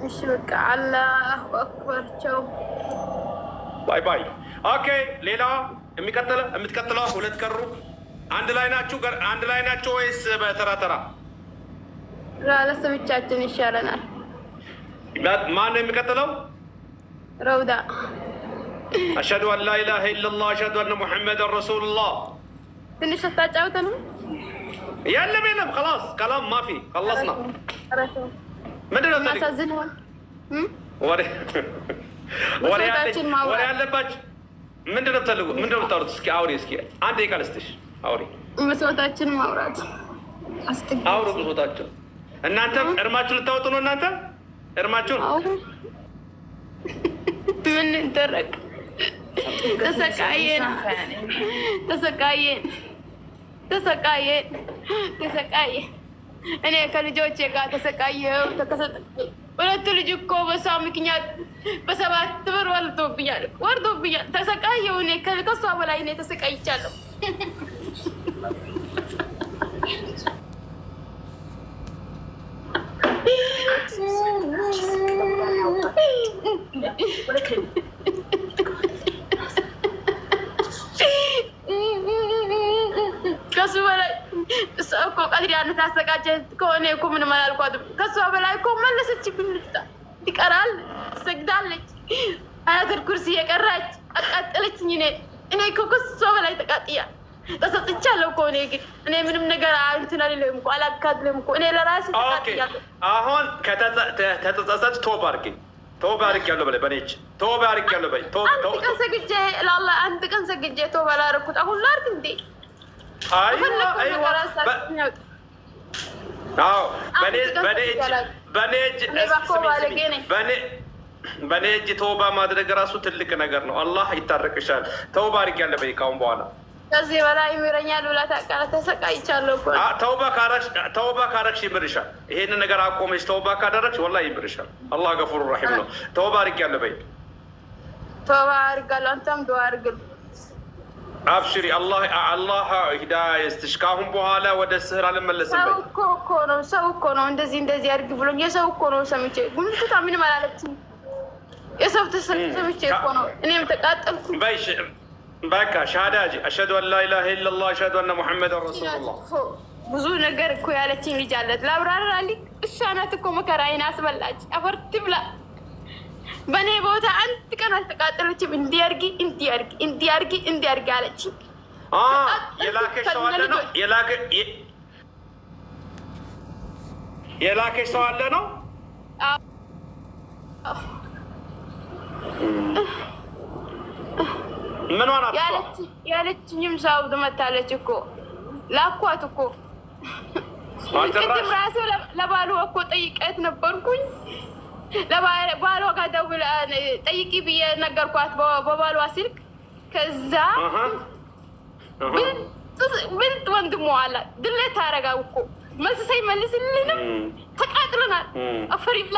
እሺ በቃ አላሁ አክበር ቻው ባይ ባይ። ኦኬ ሌላ የምትቀጥለው ሁለት ቀሩ። አንድ ላይ ናችሁ ወይስ በተራ ተራ? ለሰብቻችን ይሻለናል። ማን ነው የሚቀጥለው? ረውዳ አሽሀዱ አን ላ ኢላሀ ኢለላህ አሽሀዱ አነ ሙሐመደን ረሱሉላህ። ትንሽ ታጫውተ ነው? የለም خلاص كلام ما في خلصنا። ምንድን ነው ማሳዝነዋል? ወሬ ያለባችሁ ምንድን ነው የምትፈልጉ? ምንድን ነው የምታወሩት? እስኪ አውሪ። እስኪ አንድ ደቂቃ ልስጥሽ። አውሪ። ብሶታችን ማውራት አውሩ። ብሶታችን እናንተ እርማችሁን ልታወጡ ነው። እናንተ እርማችሁን ምን እንደረቅ ተሰቃየን። እኔ ከልጆቼ ጋር ተሰቃየው። ሁለት ልጅ እኮ በሷ ምክንያት በ7 ብር ወርዶብኛል። ተሰቃየው። እኔ ከሷ በላይ እኔ ተሰቃይቻለሁ። ከሱ በላይ እሷ እኮ ቀድሪያን ታሰቃቸ ከሆነ እኮ ምንም አላልኳትም። ከሷ በላይ እኮ መለሰችብኝ። ይቀራል ትሰግዳለች። አያተል ኩርሲ የቀራች አቃጠለችኝ። እኔ እኮ ከሷ በላይ ተቃጥያለሁ። ተሰጥቻለሁ እኮ እኔ ግን እኔ ምንም ነገር እንትን አልልም እኮ አላካትልም እኮ እኔ ለራሴ ተቃጥያለሁ። አሁን ከተጸጸች ቶባ አድርጊያለሁ በላይ በኔ እጅ ቶባ አድርጊያለሁ በላይ አንድ ቀን ሰግጄ ለአላህ አንድ ቀን ሰግጄ ቶባ ላደረኩት አሁን ላድርግ እንዴ? በኔ እጅ ተውባ ማድረግ ራሱ ትልቅ ነገር ነው። አላህ ይታረቅሻል። ተውባ አድርጊያለሁ በይ። ካሁን በኋላ ከዚህ በላይ ይምረኛል ብላ ታውቃለህ። ተሰቃይቻለሁ እኮ። ተውባ ካረግሽ ይምርሻል። ይሄንን ነገር አቆመሽ ተውባ ካደረግሽ ወላሂ ይምርሻል። አላህ ገፉሩ ረሒም ነው። ተውባ አድርጊያለሁ በይ። ተውባ አድርጋለሁ። አንተም ዱዓ አድርግልኝ። አብሽሪ። አላህ ሂዳያ ይስጥሽ። ካሁን በኋላ ወደ ስህር አልመለስም። ሰው እኮ ነው እንደዚህ አድርግ ብሎኝ። የሰው እኮ ነው ሰምቼ ጉምቱታ ምንም አላለችኝም። የሰው ሰምቼ እኮ ነው እኔም ተቃጠልኩ። በቃ ሻሃዳ አሽሀዱ አን ላ ኢላሀ ኢለላህ አሽሀዱ አነ ሙሐመደን ረሱሉላህ። ብዙ ነገር እኮ ያለችኝ ልጅ አለት ላብራራልኝ። እሷ ናት እኮ መከራዬን አስበላች። አፈር ትብላ። በእኔ ቦታ አንድ ቀን አልተቃጠለችም። እንዲያርጊ አለችኝ። የላከሽ ሰው አለ ነው? የላከሽ ሰው አለ ነው? ምን ሆነ ያለችኝም ሰው ትመታለች እኮ ላኳት እኮ። ቅድም ራሱ ለባሉ እኮ ጠይቀት ነበርኩኝ። ባሏ ጋር ደውላ ጠይቂ ብዬ ነገርኳት በባሏ ስልክ። ከዛ ብልጥ ወንድሟ አላት ድሌት ታረጋው እኮ መልስ ሳይመልስልንም ተቃጥለናል። አፈር ይብላ።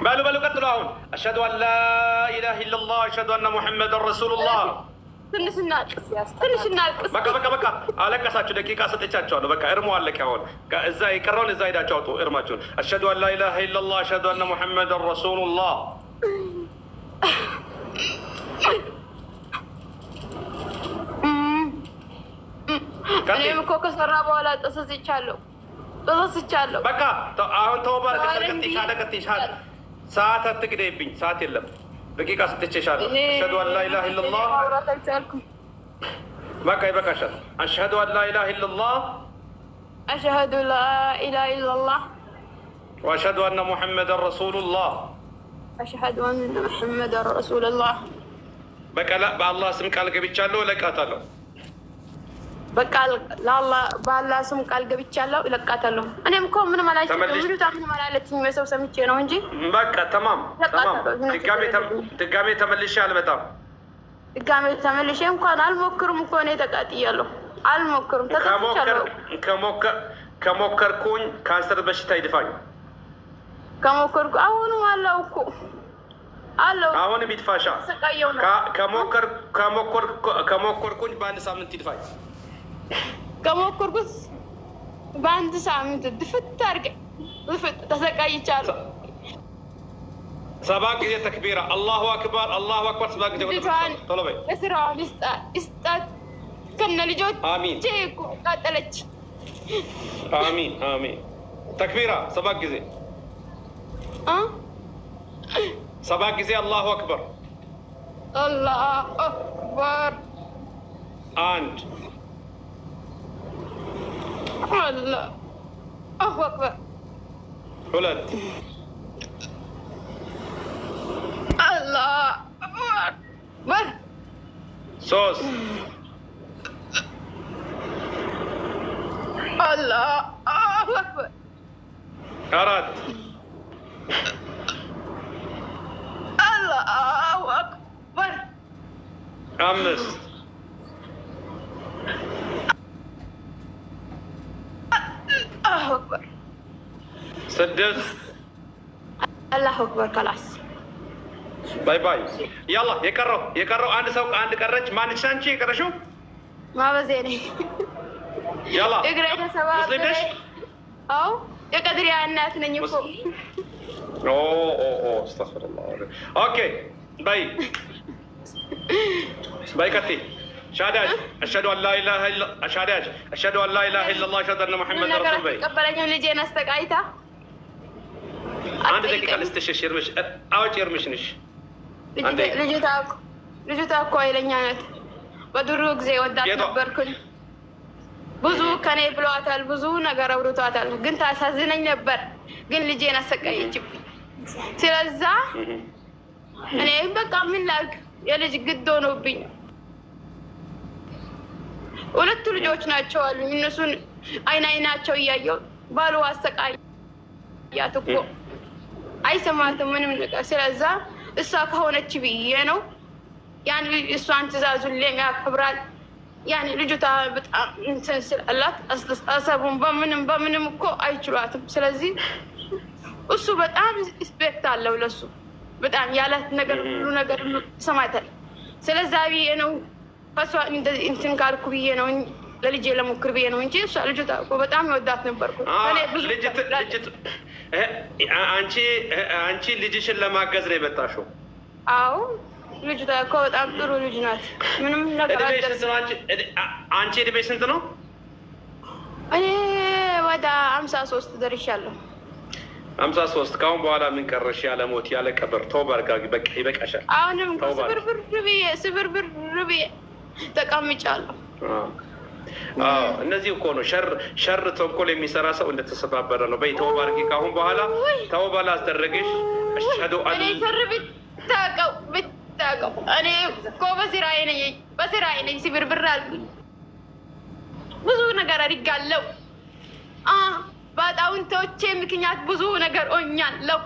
በሉ ቀጥሉ። አሁን አሽሀዱ አን ላ ኢላሀ ኢለላህ አሽሀዱ አነ ሙሐመደን ረሱሉላህ። ትንሽ እናልቅስ። በቃ አለቀሳችሁ። ደቂቃ ሰጥቻችኋለሁ። በቃ እርሙ አለቀ። አሁን እዛ የቀረውን እዛ ሄዳችሁ አውጡ እርማችሁን። አሽሀዱ አን ላ ኢላሀ ኢለላህ አሽሀዱ አነ ሙሐመደን ረሱሉላህ። እኔም እኮ ከሰራ በኋላ ተሰስቻለሁ። በቃ አሁን ተውባ ቀጥይሻለሁ። ሰዓት አትግደይብኝ። ሰዓት የለም። ደቂቃ ሰጥቼሻለሁ። አሽሀዱ አን ላ ኢላሀ ኢለላህ። በቃ ይበቃሻል። አሽሀዱ አን ላ ኢላሀ ኢለላህ ወአሽሀዱ አነ ሙሐመደን ረሱሉላህ። በቃ በአላህ ስም ቃል ገብቻለሁ። እለቃታለሁ። በቃ በአላህ ስም ቃል ገብቻለሁ። እለቃታለሁ። እኔም እኮ ምንም አላለችኝም። የሰው ሰምቼ ነው እንጂ። በቃ ተማም። ድጋሜ ተመልሼ አልመጣም። ድጋሜ ተመልሼ እንኳን አልሞክርም እኮ እኔ ተቃጥያለሁ። አልሞክርም። ከሞከርኩኝ ካንሰር በሽታ ይድፋኝ። ከሞከርኩ አሁንም አለው እኮ አለው። አሁንም ይድፋሻ። ከሞከርኩኝ በአንድ ሳምንት ይድፋኝ። ከሞከርኩት በአንድ ሳምንት ድፍት አድርገኝ ተሰቃይቻለሁ። 7 ጊዜ ተክቢራ አላሁ አክበር አላሁ አክበር 7 ጊዜ ቶሎ በይ። እስራውን ይስጣት ከነ ልጆች አሚን እኮ ቃጠለች። አሚን አሚን። ተክቢራ 7 ጊዜ 7 ጊዜ አላሁ አክበር አላሁ አክበር 1 አላሁ አክበር 2 አላሁ አክበር 3 አላሁ አክበር 4 አላሁ አክበር 5 አላሁ አክበር 6 አላሁ አክበር ከላስ ባይ ባይ። ያላ የቀረው አንድ ሰው አንድ ቀረች። ማንች አንቺ የቀረሽው? ማበዜ ነኝ። ያላ እግሬ ተሰባበረ። አዎ የቀድሪያ እናት ነኝ እኮ። አስተግፊሩላህ። ኦኬ ባይ ባይ ቀጥይ። ሻዳጅ አሽሀዱ አን ላ ኢላሀ ኢላ ሻዳጅ አሽሀዱ አን ላ ኢላሀ ኢለላህ አሽሀዱ አነ ሙሐመድ ረሱሉላህ በይ። ቀበለኝም ልጄን አስተቃይታ አንድ ደቂቃ ልስትሽሽ እርምሽ አውጪ እርምሽንሽ። ልጅቷ እኮ ኃይለኛ ናት። በድሮ ጊዜ ወዳት ነበርኩኝ። ብዙ ከኔ ብሏታል፣ ብዙ ነገር አውርቷታል። ግን ታሳዝነኝ ነበር። ግን ልጄን አሰቃየችው። ስለዛ እኔ በቃ ምን ላድርግ? የልጅ ግድ ሆኖብኝ። 2 ልጆች ናቸው አሉ። እነሱን አይናቸው እያየው ባሉ አሰቃያት እኮ አይሰማትም ምንም ነገር። ስለዛ እሷ ከሆነች ብዬ ነው ያን እሷን ትእዛዙን ያከብራል። ያን ልጅቷ በጣም እንትን ስላላት አስተሳሰቡን በምንም እኮ አይችሏትም። ስለዚህ እሱ በጣም ሪስፔክት አለው ለሱ በጣም ያላት ነገር ሁሉ ነገር ሰማታል። ስለዛ ብዬ ነው ከሷ እንትን ካልኩ ብዬ ነው ለልጄ ለሞክር ብዬ ነው እንጂ እሷ ልጅቷ እኮ በጣም ይወዳት ነበርኩ። አንቺ ልጅሽን ለማገዝ ነው የመጣሽው? አዎ ልጅቷ እኮ በጣም ጥሩ ልጅ ናት። ምንም ነገር አንቺ እድሜሽ ስንት ነው? እኔ ወደ 53 ደርሻለሁ። 53 ከአሁን በኋላ ምን ቀረሽ? ያለ ሞት ያለ ቀብር ተውባ አድርጊ። በቃ ይበቃሻል። አሁንም ስብርብር ብዬ ተቀምጫለሁ። እነዚህ እኮ ነው ሸር ተንኮል የሚሰራ ሰው እንደተሰባበረ ነው። በይ ተውባ አድርጊ። ከአሁን በኋላ ተውባ ላስደረግሽ አሽሀዱ አን ሸር ብታውቀው እኔ እኮ በስራዬ ነኝ። ስብርብር አልኩኝ። ብዙ ነገር አድርጋለሁ። በጣውንቶቼ ምክንያት ብዙ ነገር ሆኛለሁ።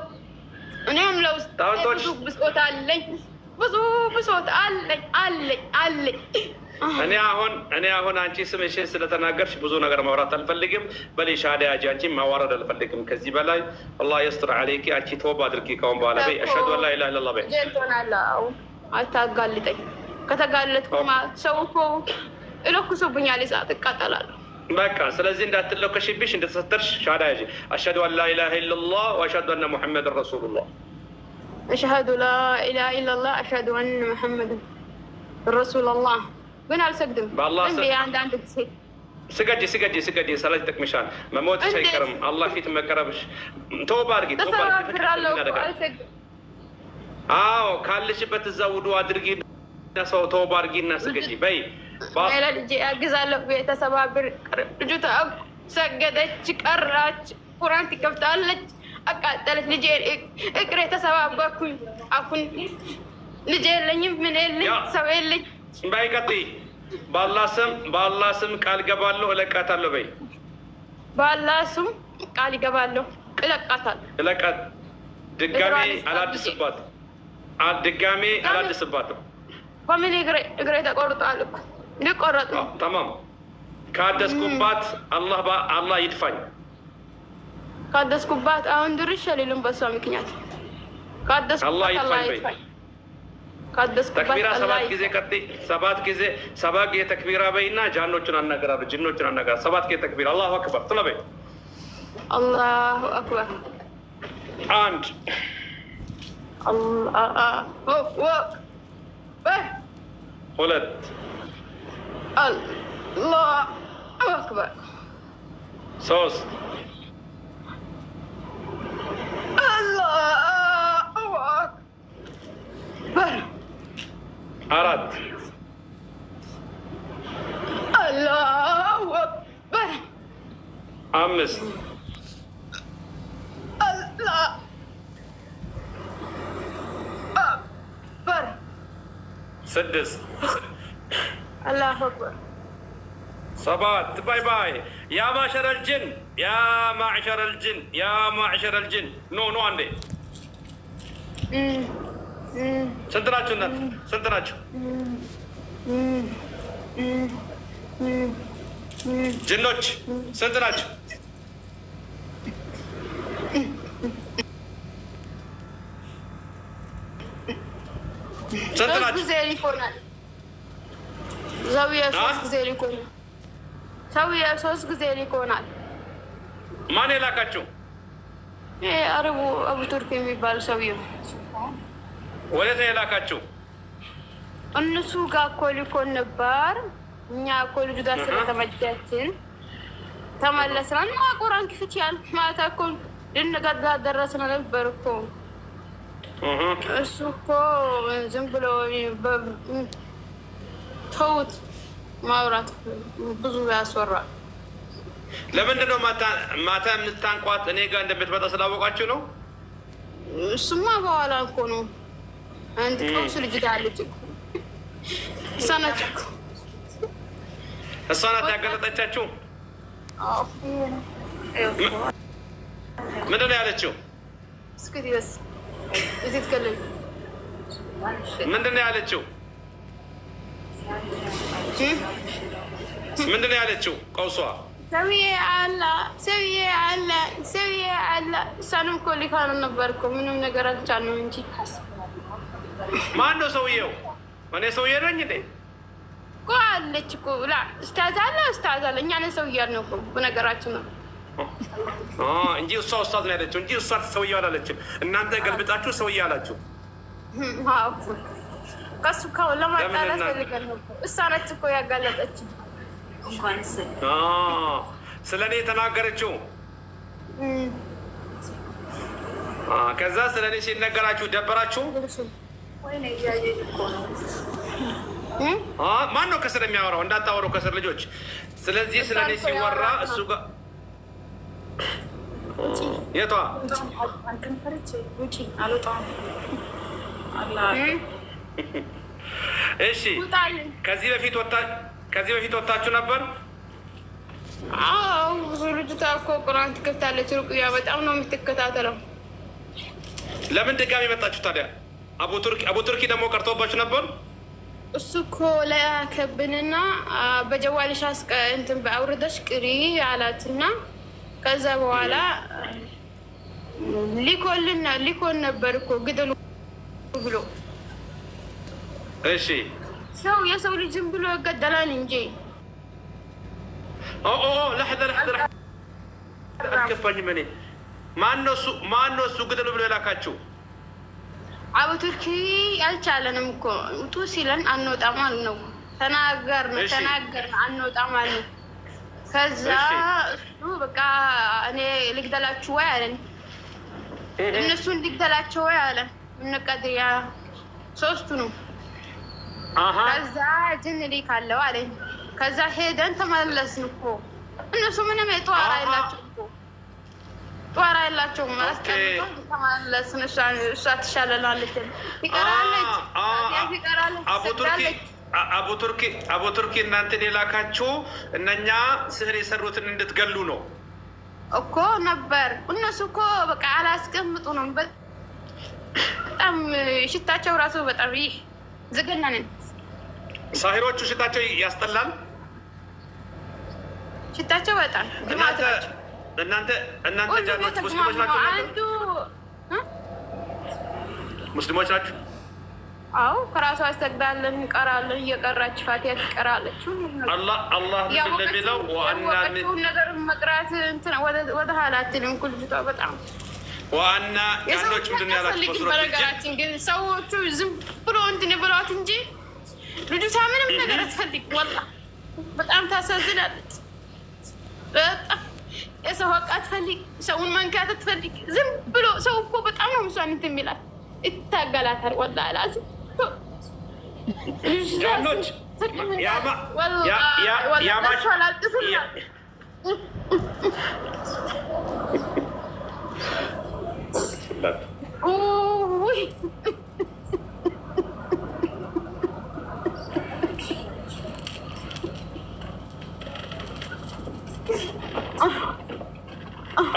እኔም ለውስጥ ብዙ ብሶት አለኝ። ብዙ ብሶት አለኝ። እኔ አሁን አንቺ ስምሽን ስለተናገርሽ ብዙ ነገር ማውራት አልፈልግም። በሌ ሻዳ ያጂ አንቺ ማዋረድ አልፈልግም ከዚህ በላይ። አላህ የስጥር አለይኪ። አንቺ ተውባ አድርጊ ከአሁን በኋላ በይ። አሽሀዱ አን ላ ኢላሀ ኢለላህ በይ። አታጋልጠኝ። ከተጋለጥኩማ ሰው እኮ እለኩሶብኛል፣ እሳት እቃጠላለሁ። በቃ ስለዚህ እንዳትለከሽብሽ እንደተሰተርሽ ሻዳ ያጂ። አሽሀዱ አን ላ ኢላሀ ኢለላህ ወአሽሀዱ አነ ሙሐመድን ረሱሉላህ። አሽሀዱ ላ ኢላሀ ኢለላህ አሽሀዱ አነ ሙሐመድን ረሱሉላህ። ግን አልሰግድም። አንዳንድ ጊዜ ስገጂ። ሰላት ይጠቅምሻል። መሞትሽ አይቀርም። አላህ ፊት መቀረብሽ። ተውባ አድርጊ። አዎ ካለሽበት እዛ ውዱ አድርጊ። ሰው ተውባ አድርጊና ስገጂ በይ። ልጄ አግዛለሁ። ቤተሰባብር ልጅቷ ሰገደች፣ ቀራች፣ ቁርአን ትከፍታለች፣ አቃጠለች። ልጄ እግሬ ተሰባበርኩኝ። አሁን ልጄ የለኝም፣ ምን የለኝ፣ ሰው የለኝ። በይ ቀጥይ። በአላህ ስም ቃል ገባለሁ እለቃታለሁ በይ። በአላህ ስም ቃል ይገባለሁ እለቃታለሁ። ድጋሜ አላድስባትም። በምን እግሬ ተቆርጧል እኮ ሊቆረጥ ነው። ተማም ካደስኩባት አላህ ይድፋኝ። ካደስኩባት አሁን ድርሽ የሌለም በሷ ምክንያት አላህ ይድፋኝ በይ። ተክቢራ 7 ጊዜ ቀጥይ። 7 ጊዜ ተክቢራ በይና ጃኖችን አናገራለሁ፣ ጅኖችን አናገራለሁ። 7 ጊዜ ተክቢራ አላሁ አክበር ትለበይ። الله أكبر. عند الله ولد الله أكبر. صوص الله أكبر. أرد الله أكبر. أمس الله أكبر. سدس الله أكبر. صبات باي باي. يا معشر الجن يا معشر الجن يا معشر الجن نو عندي سنتناچو እናት سنتناچو ጅኖች ስንት ናቸው? ስንት ናቸው? ሰውዬው ሶስት ጊዜ ሊኮናል። ማን የላካቸው? አረቡ አቡ ቱርክ የሚባል ሰውዬው። ወዴት ነው የላካቸው? እነሱ ጋር እኮ ሊኮን ነበር። እኛ እኮ ልጁ ጋር ስለተመቸችን ተመለስን። ቁራን ክፍት ያል ማታ እኮ ልንገዛ ደረስን ነበር እኮ። እሱ እኮ ዝም ብሎ ተውት። ማውራት ብዙ ያስወራል። ለምንድን ነው ማታ የምታንቋት? እኔ ጋር እንደምትመጣ ስላወቃችሁ ነው? እሱማ በኋላ እኮ ነው። አንድ ቀውስ ልጅ አለች እኮ እሷ ናት እኮ እሷ ናት ያገለጠቻችሁ? ምንድን ነው ያለችው? ምንድን ነው ያለችው? ምንድን ነው ያለችው? ቀውሷ ሰውዬ አለ። እሷንም እኮ ሊካኑ ነበር እኮ ምንም ነገር አልቻልንም እንጂ። ማን ነው ሰውዬው? እኔ ሰውዬ ነኝ እንዴ? እኮ አለች እኮ ኡስታዝ አለ። እኛ ነን ሰውዬ ያልነው እኮ በነገራችን ነው እንጂ እሷ ኡስታዝ ነው ያለችው እንጂ እሷ ሰውዬው አላለችም። እናንተ ገልብጣችሁ ሰውዬ አላችሁ። ከሱ ለማጣላት ፈልገን ነው። እሷ ነች እኮ ያጋለጠችው። ስለ እኔ የተናገረችው። ከዛ ስለ እኔ ሲነገራችሁ ደበራችሁ? ማን ነው ከስር የሚያወራው? እንዳታወሩ ከስር ልጆች። ስለዚህ ስለ እኔ ሲወራ እሱ ጋር የቷ እሺ፣ ከዚህ በፊት ወጣችሁ ነበር? አዎ፣ ብዙ ልጅቷ እኮ ቁርአን ትከፍታለች። ሩቅያ በጣም ነው የምትከታተለው። ለምን ድጋሚ መጣችሁ ታዲያ? አቡ ቱርኪ ደግሞ ቀርቶባችሁ ነበር? እሱ እኮ ላከብንና በጀዋልሽ እንትን በአውርደሽ ቅሪ አላትና ከዛ በኋላ ሊኮን ነበር እኮ ግደሉ ብሎ። እሺ፣ ሰው የሰው ልጅ ዝም ብሎ ይገደላል እንጂ። ለሕظة አልገባኝም እኔ። ማነው እሱ ግደሉ ብሎ የላካችሁ? አቡ ቱርኪ አልቻለንም እኮ ውጡ ሲለን አንወጣም አልነው። ተናገርን አንወጣም አልነው። ከዛ እሱ በቃ እኔ ልግደላችሁ ወይ አለን። እነሱን ልግደላቸው ወይ አለ። እንቀድያ ሶስቱ ነው። ከዛ ጅን ልካለው አለኝ። ከዛ ሄደን ተመለስን እኮ። እነሱ ምንም ጧራ የላቸውም ማለት ተመለስን። እሷ ትሻለላለች፣ ትቀራለች። አቡ ቱርኪ እናንተን የላካችሁ እነኛ ስህር የሰሩትን እንድትገሉ ነው እኮ ነበር። እነሱ እኮ በቃ አላስቀምጡ ነው። በጣም ሽታቸው ራሱ በጣም ይህ ዘገናንን። ሳሂሮቹ ሽታቸው ያስጠላል። ሽታቸው በጣም ግማት ናቸው። እናንተ ጃኖች ሙስሊሞች ናቸው? አንዱ ሙስሊሞች ናቸው? አዎ ከራሷ አስተግዳለን እንቀራለን እየቀራች ፋቲያ ትቀራለች። አላህ ለሚለው ዋናውን ነገር መቅራት እንትን ወደ ሐላትንም ኩልጅቷ በጣም ዋና ያኖች ምንድን ያላችሁ በነገራችን ግን ሰዎቹ ዝም ብሎ እንትን ብለዋት እንጂ ልጅቷ ምንም ነገር አትፈልግ። ወላሂ በጣም ታሳዝናለች። በጣም የሰው ሀቅ አትፈልግ፣ ሰውን መንካት አትፈልግ። ዝም ብሎ ሰው እኮ በጣም ነው ምሷን እንትን የሚላት ይታገላታል። ወላሂ ላዚም ጃኖች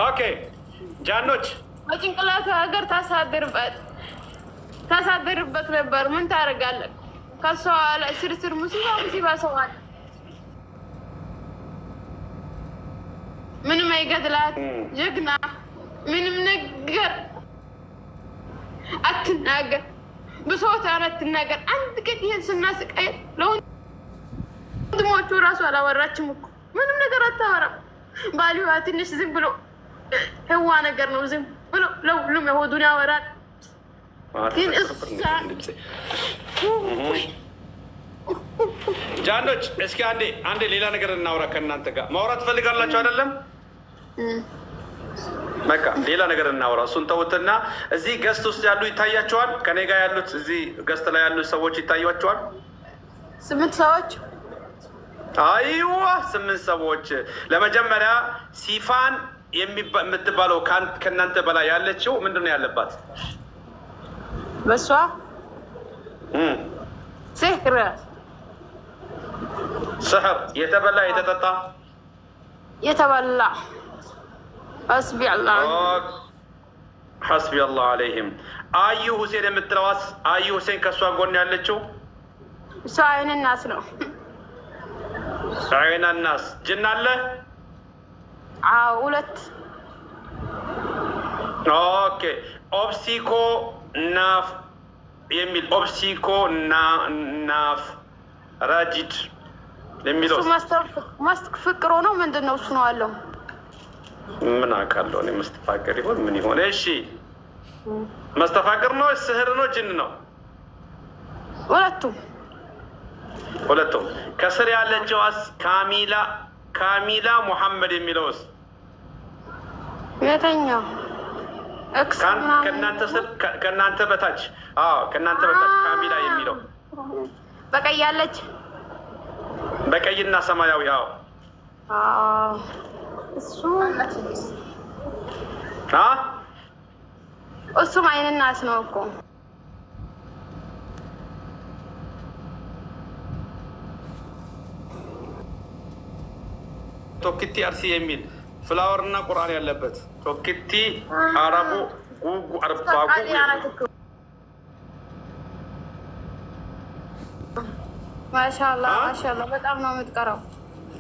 ኦኬ ጃኖች በጭንቅላቱ ሀገር ታሳድርበት ነበር። ምን ታደርጋለህ? ከሷ ላይ ስርስር ሙሲባ ሰዋል ምንም አይገድላት ጀግና ምንም ነገር አትናገር፣ ብሶት አትናገር። አንድ ቀን ይሄን ስናስቀይ ለወንድሞቹ ራሱ አላወራችም እኮ ምንም ነገር አታወራም። ባሊዋ ትንሽ ዝም ብሎ ህዋ ነገር ነው። ዝም ብሎ ለሁሉም የሆዱን ያወራል። ግን ጃኖች እስኪ አንዴ ሌላ ነገር እናውራ። ከእናንተ ጋር ማውራት ትፈልጋላችሁ አይደለም? በቃ ሌላ ነገር እናውራ። እሱን ተውትና እዚህ ገስት ውስጥ ያሉ ይታያቸዋል። ከኔ ጋር ያሉት እዚህ ገስት ላይ ያሉት ሰዎች ይታያቸዋል። 8 ሰዎች አይዋ 8 ሰዎች። ለመጀመሪያ ሲፋን የምትባለው ከእናንተ በላይ ያለችው ምንድን ነው ያለባት? በሷ ስሕር የተበላ የተጠጣ የተበላ ሐስቢ አላህ አለይህም። አዩ ሁሴን የምትለዋስ? አዩ ሁሴን ከእሷ ጎን ያለችው እሷ አይን ናስ ነው። አይን ናስ ጅን አለ? አዎ 2። ኦኬ ኦብሲኮ ናፍ የሚል ኦብሲኮ ናፍ ራጂድ የሚለው ማስተፍቅሮ ነው። ምንድን ነው እሱ ነው አለው። ምን አውቃለሁ እኔ መስተፋቅር ይሆን ምን ይሆን? እሺ መስተፋቅር ነው ስህር ነው ጅን ነው? ሁለቱም። ከስር ያለችዋስ ካሚላ ሙሐመድ የሚለውስ የተኛው ከእናንተ በታች? አዎ ከእናንተ በታች ካሚላ የሚለው በቀይ ያለች በቀይና ሰማያዊ። አዎ እሱም አይን ናስ ነው እኮ። ቶክቲ አርሲ የሚል ፍላወር እና ቁርአን ያለበት ቶክቲ አረቡ ጉጉ አርባጉ ማሻአላህ በጣም ነው የምትቀራው።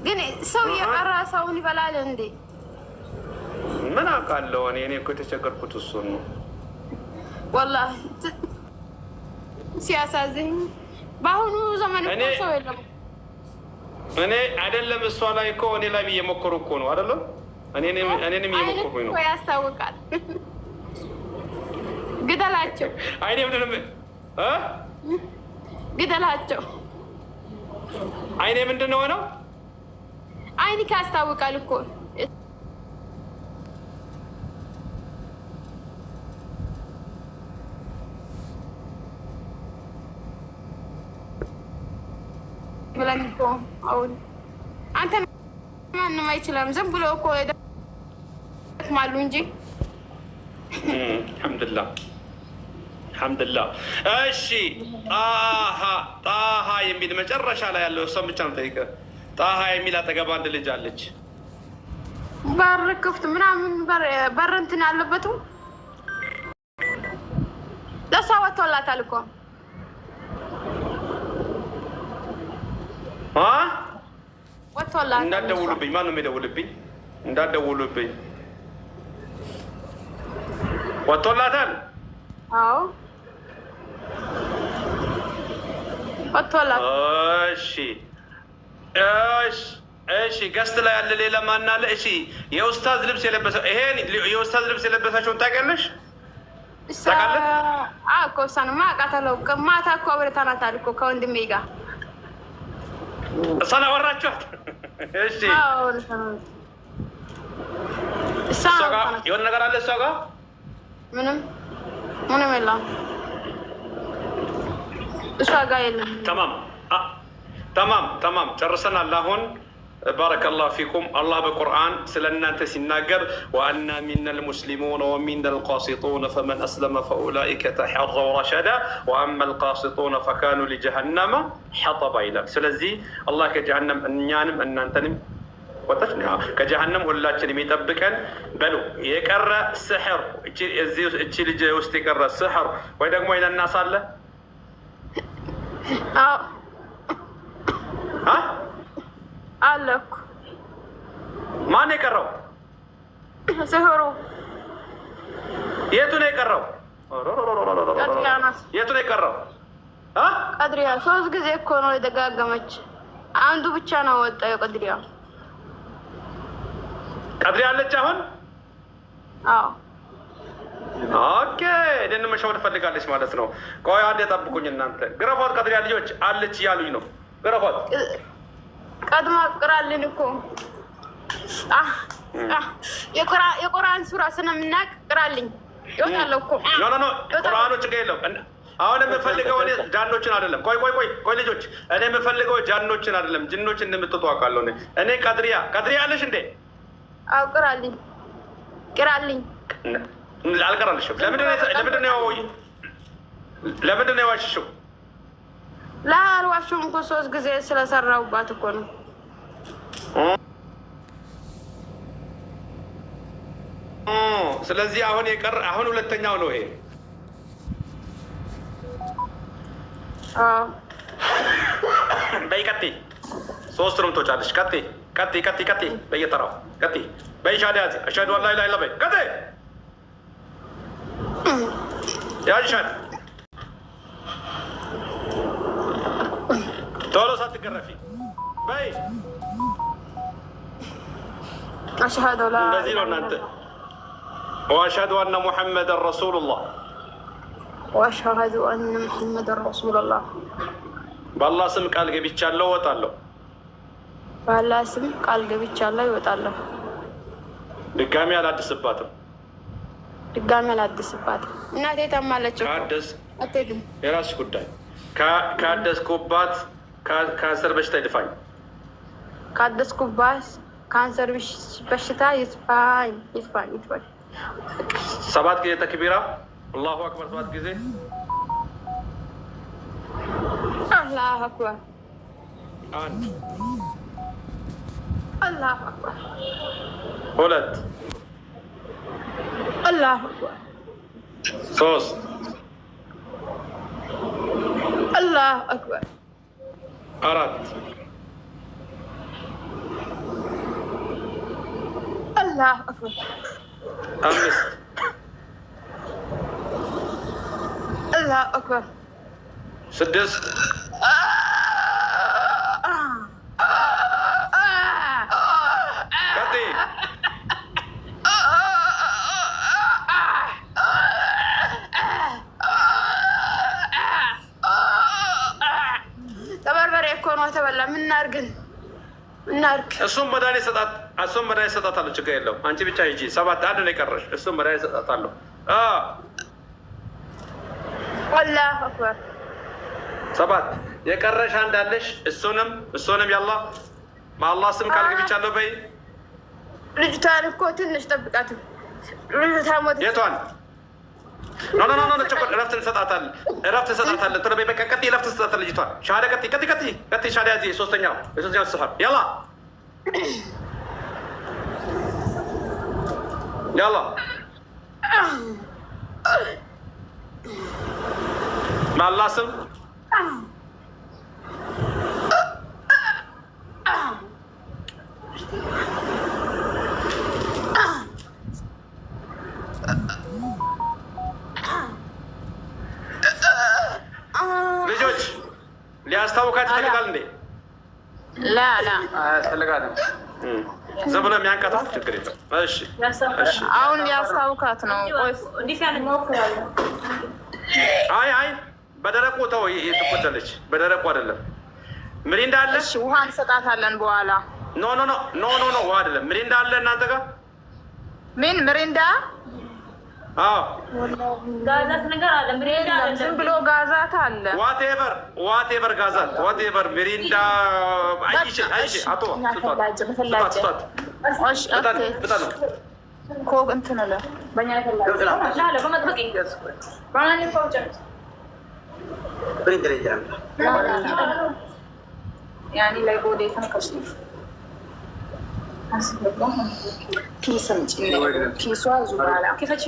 ግን ሰው የቀራ ሰውን ይበላል እንዴ? ምን አውቃለሁ እኔ እኮ የተቸገርኩት እሱን ነው ወላሂ። ሲያሳዝን በአሁኑ ዘመን እኮ ሰው የለም። እኔ አይደለም እሷ ላይ እኮ እኔ ላይ እየሞከሩ እኮ ነው አይደለም? እኔንም እየሞከሩኝ ነው። ያስታውቃል። ግደላቸው። አይኔ ምንድን ነው ግደላቸው። አይኔ ምንድን ነው ሆነው? አይንክ ያስታውቃል እኮ። ብለን እኮ አሁን አንተ ማንም አይችልም። ዝም ብሎ እኮ ይደክማሉ እንጂ። አልሐምዱሊላህ። እሺ ጣሃ የሚል መጨረሻ ላይ ያለው እሷን ብቻ ነው ጠይቀህ። ጣሃ የሚል አጠገባ አንድ ልጅ አለች። በር ክፍት ምናምን በር እንትን ያለበትም ለእሷ ወጥቶላታል እኮ። ወጥቶላታል። እንዳትደውሉብኝ። ማነው የሚደውልብኝ? እንዳትደውሉብኝ። ወጥቶላታል። አዎ ወጥቷል። እሺ ገስት ላይ ያለ ሌላ ማን አለ? እሺ የኡስታዝ ልብስ የለበሰው ይሄን የኡስታዝ ልብስ የለበሳችሁን ታውቂያለሽ? ታውቃለህ? እኮ እሷንማ አውቃታለሁ። ማታ እኮ አብረታናታል እኮ ከወንድሜ ጋር እሷን አወራችኋት? እሺ እሷ ጋር የሆነ ነገር አለ? እሷ ጋር ምንም የለም። እሷ ጋር የለም። ተማም ጨርሰናል። አሁን ባረከላሁ ፊኩም። አላህ በቁርአን ስለ እናንተ ሲናገር ወአና ሚነል ሙስሊሙን ወሚነል ቃሲጡን ፈመን አስለመ ፈኡላኢከ ተሐረው ረሸዳ ወአመል ቃሲጡን ፈካኑ ሊጀሃነመ ሐጠባ ይላል። ስለዚህ አላህ ከጀሃነም እኛንም እናንተንም ወጣች ከጀሃነም ሁላችንም ይጠብቀን። በሉ የቀረ ስሕር እቺ ልጅ ውስጥ የቀረ ስሕር ወይ ደግሞ ይነናስ አለ አለ እኮ። ማን የቀረው? ስሕሩ የቱ ነው የቀረው? የቱ ነው የቀረው? ቀድሪያ 3 ጊዜ እኮ ነው የደጋገመች። አንዱ ብቻ ነው ወጣው። የቀድሪያ ቀድሪያ አለች አሁን? አዎ ኦኬ። እኔን መሸወድ ፈልጋለች ማለት ነው። ቆይ አንዴ ጠብቁኝ እናንተ። ግረፏት። ቀድሪያ ልጆች አለች እያሉኝ ነው። ግረፏት። ቀድማ ቅራልን እኮ የቁርአን ሱራ ስለምናቅ ቅራልኝ። ይወጣለሁ እኮ ኖ ቁርአኑ ችግር የለውም። አሁን የምፈልገው እኔ ጃኖችን አይደለም። ቆይ ልጆች፣ እኔ የምፈልገው ጃኖችን አይደለም፣ ጅኖችን እንደምትወጡ አውቃለሁ። እኔ ቀድሪያ አለሽ እንዴ? አዎ ቅራልኝ። አልቀራልሽም። ለምንድን ነው የዋሽሽው? ላልዋሽም እኮ 3 ጊዜ ስለሰራሁባት እኮ ነው። ስለዚህ አሁን ሁለተኛው ነው ይሄ። በይ ቀጥይ። 3ቱንም ትወጫለሽ። ቀጥይ በየተራው ቀጥይ። በይ ሻሃዳ ያዝ። አሽሀዱ አን ላ ኢላሀ ኢለላህ በይ። ቀጥይ ያዝ ሻሃዳ ቶሎ ሳትገረፊ በይ። አሽሀዱ ላ እንደዚህ ነው እናንተ። ወአሽሀዱ አነ ሙሐመደን ረሱሉላህ ወአሽሀዱ አነ ሙሐመደን ረሱሉላህ። በአላህ ስም ቃል ገብቻለሁ እወጣለሁ። በአላህ ስም ቃል ገብቻለሁ እወጣለሁ። ድጋሚ አላድስባትም። እናቴ ታማለች። አትሄድም። የራስሽ ጉዳይ። ካደስኩባት ካንሰር በሽታ ይድፋኝ። ካደስኩባት ካንሰር በሽታ ይድፋኝ። 7 ጊዜ ተክቢራ አላሁ አክበር። 7 ጊዜ አላሁ አክበር። 1 አላሁ አክበር። 2 አላሁ አክበር። 3 አላሁ አክበር። 4 አላሁ አክበር። 5 አላሁ አክበር። 6 ቀጥይ። ተበርበሬ እኮ ነው ተበላ። ምን እናድርግ? እሱም መድኃኒት ሰጣታለሁ። ችግር የለውም። አንቺ ብቻ ሂጂ። 7 1 ነው የቀረሽ። እሱም መድኃኒት ሰጣታለሁ። አላሁ አክበር። 7 የቀረሽ አንዳለሽ። እሱንም ያላ በአላህ ስም ቃል ገብቻለሁ በይ። ልጅቷን እኮ ትንሽ ጠብቃት። ልጅቷ ሞት። የቷን? ኖ ችግር እረፍት እንሰጣታለን። ቶሎ በይ በቃ። ቀጥይ። እረፍት እንሰጣታለን ልጅቷን። ሻሃዳ ቀጥይ። ሻሃዳ ያዚ። የሶስተኛው ስሐር ያላ በአላህ ስም ልጆች ያስፈልጋል እንዴ? ላ አያስፈልጋትም። ዝም ብሎ የሚያንቀጣት ችግር የለም። እሺ አሁን ሊያስታውካት ነው። አይ በደረቁ ተው፣ ትቆጫለች። በደረቁ አይደለም። ሚሪንዳ አለ። እሺ ውሃ እንሰጣታለን በኋላ። ኖ ውሃ አይደለም። ሚሪንዳ አለ እናንተ ጋር? ምን ሚሪንዳ? አዎ ጋዛት ነገር አለ። ሚሪንዳ ዝም ብሎ ጋዛት አለ። ዋቴቨር ጋዛት ዋቴቨር ሚሪንዳ አይሽ አቶ ስጧት። እሺ ኮክ እንትን አለ በእኛ ይፈላል በመጥበቅ ይገዝ ባናኒ ፎርጀንት ያኒ ላይ ጎዴ ተንከሽ ፒስም ፒሷ ዙባላ ከፈቺ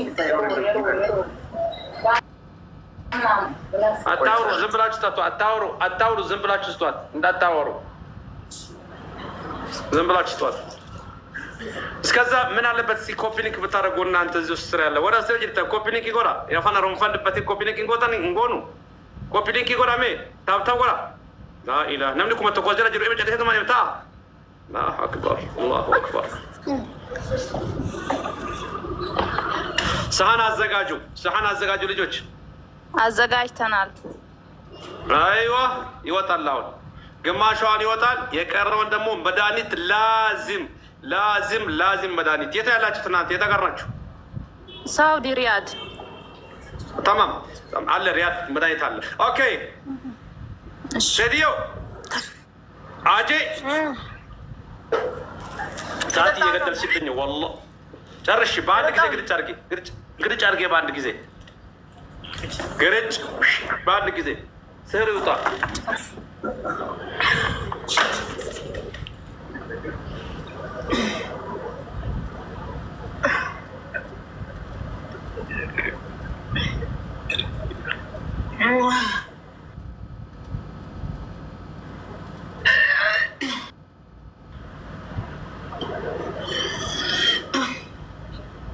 አታውሩ፣ ዝም ብላችሁ ስጧት። አታውሩ፣ ዝም ብላችሁ ስጧት። እንዳታወሩ፣ ዝም ብላችሁ ስጧት። እስከዛ ምን አለበት ሲ ኮፒኒክ ብታደርጉ እናንተ እዚህ ውስጥ ስራ ያለ ወደ ሰጅ ኮፒኒክ ይጎራ ያፋና ሮንፋንድበት ኮፒኒክ እንጎታን እንጎኑ ኮፒኒክ ይጎራ ሜ ታብታ ጎራ ላኢላህ ነምልኩ መተኮዘራ ጅሩ ኢመጨ ተማ ይምታ አላሁ አክበር አላሁ አክበር። ሰሃን አዘጋጁ ልጆች፣ አዘጋጅተናል። አይዋ ይወጣል። አሁን ግማሿን ይወጣል። የቀረውን ደግሞ መድኃኒት ላዚም መድኃኒት። የት ያላችሁት እናንተ? የተቀራችሁ ሳውዲ ሪያድ። ተማም አለ፣ ሪያድ መድኃኒት አለ። ኦኬ ሴትዮ አጄ ሰዓት እየገደልሽብኝ ወላሂ። ጨርሽ በአንድ ጊዜ ግርጭ አድርጌ በአንድ ጊዜ ግርጭ በአንድ ጊዜ ስህር ይውጣ።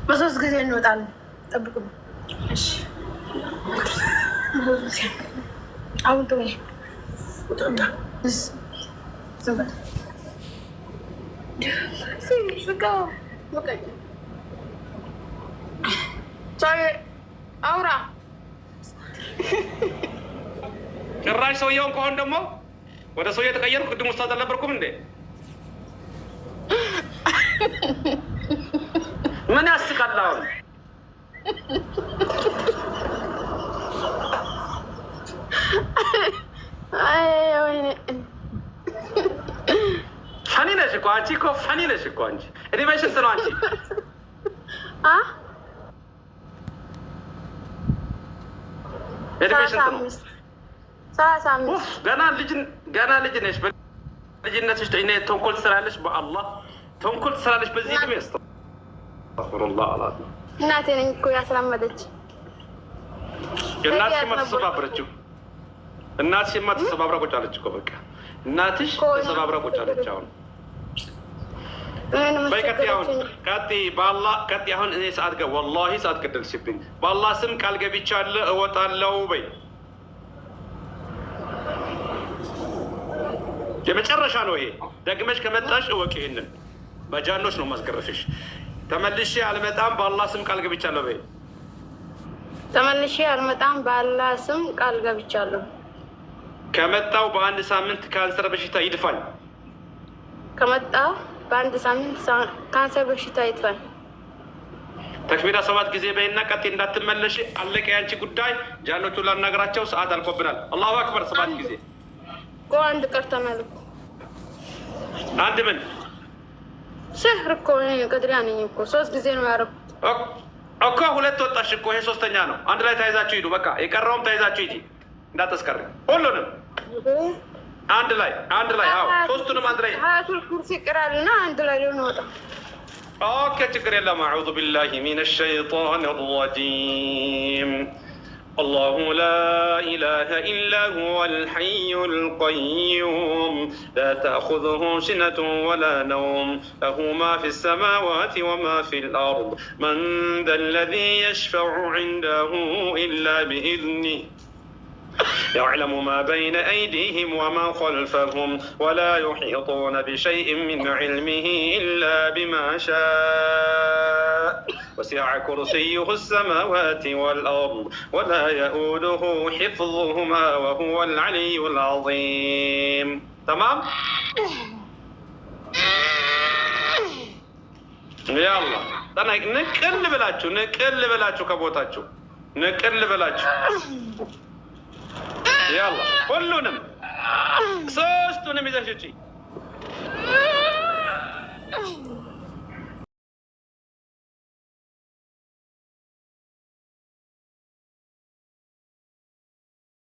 በሶስት ጊዜ እንወጣለን። ጠብቁ። እሺ አሁን ተው አውራ ጭራሽ ሰውየውን ከሆን ደግሞ ወደ ሰውየ የተቀየርኩ ቅድም ውስጥ አልነበርኩም እንዴ? ምን ያስቃል አሁን? ፈኒ ነሽ እኮ አንቺ እኮ ፈኒ ነሽ እኮ አንቺ። እድሜሽ ስንት ነው አንቺ? እድሜሽ ስንት ነው? 35 ገና ልጅ ነሽ። በልጅነትሽ ተንኮል ትሰራለሽ። በአላህ ተንኮል ትሰራለሽ በዚህ እድሜ። አስተግፊሩላህ አላህ። እናቴ ነኝ እኮ ያስላመደች። እናትሽማ ተሰባብረችው። እናትሽማ ተሰባብራ ቁጭ አለች እኮ በቃ እናትሽ ተሰባብራ ቁጭ አለች። አሁን በቀጥ አሁን ቀጥ አሁን እኔ ሰዓት ጋር ወላሂ ሰዓት ገደልሽብኝ። በአላህ ስም ቃል ገብቻለሁ እወጣለሁ በይ። የመጨረሻ ነው ይሄ። ደግመሽ ከመጣሽ እወቂ። ይሄንን በጃኖች ነው ማስገረፍሽ። ተመልሼ አልመጣም በአላህ ስም ቃል ገብቻለሁ በይ። ተመልሼ አልመጣም በአላህ ስም ቃል ገብቻለሁ። ከመጣው በአንድ ሳምንት ካንሰር በሽታ ይድፋኝ። ከመጣው በአንድ ሳምንት ካንሰር በሽታ ይድፋኝ። ተክቢራ 7 ጊዜ በይና ቀጤ እንዳትመለሽ። አለቀ ያንቺ ጉዳይ። ጃኖቹ ላናገራቸው ሰዓት አልቆብናል። አላሁ አክበር 7 ጊዜ አንድ ቀርተናል እኮ። አንድ ምን ስህር እኮ ቅድሪያ ነኝ እኮ 3 ጊዜ ነው ያደረኩት እኮ። 2 ወጣሽ እኮ። ይሄ 3ኛ ነው። አንድ ላይ ተያይዛችሁ ሂዱ። በቃ የቀረውም ተያይዛችሁ ሂጂ እንዳትስቀሪ። ሁሉንም አንድ ላይ አዎ፣ 3ቱንም አንድ ላይ ሀያቱል ኩርሲ ይቅራልና አንድ ላይ ነው ወጣ። ኦኬ ችግር የለም። አዑዙ ቢላሂ ሚነ ሸይጣን ረጂም الله لا إله إلا هو الحي القيوم لا تأخذه سنة ولا نوم له ما في السماوات وما في الأرض من ذا الذي يشفع عنده إلا بإذنه يعلم ما بين أيديهم وما خلفهم ولا يحيطون بشيء من علمه إلا بما شاء وسع كرسيه السماوات والأرض ولا يؤوده حفظهما وهو العلي العظيم. تمام؟ يلا نقل بلاችሁ ከቦታችሁ نقل بلاችሁ يلا ሁሉንም ሶስቱንም ይዘሽ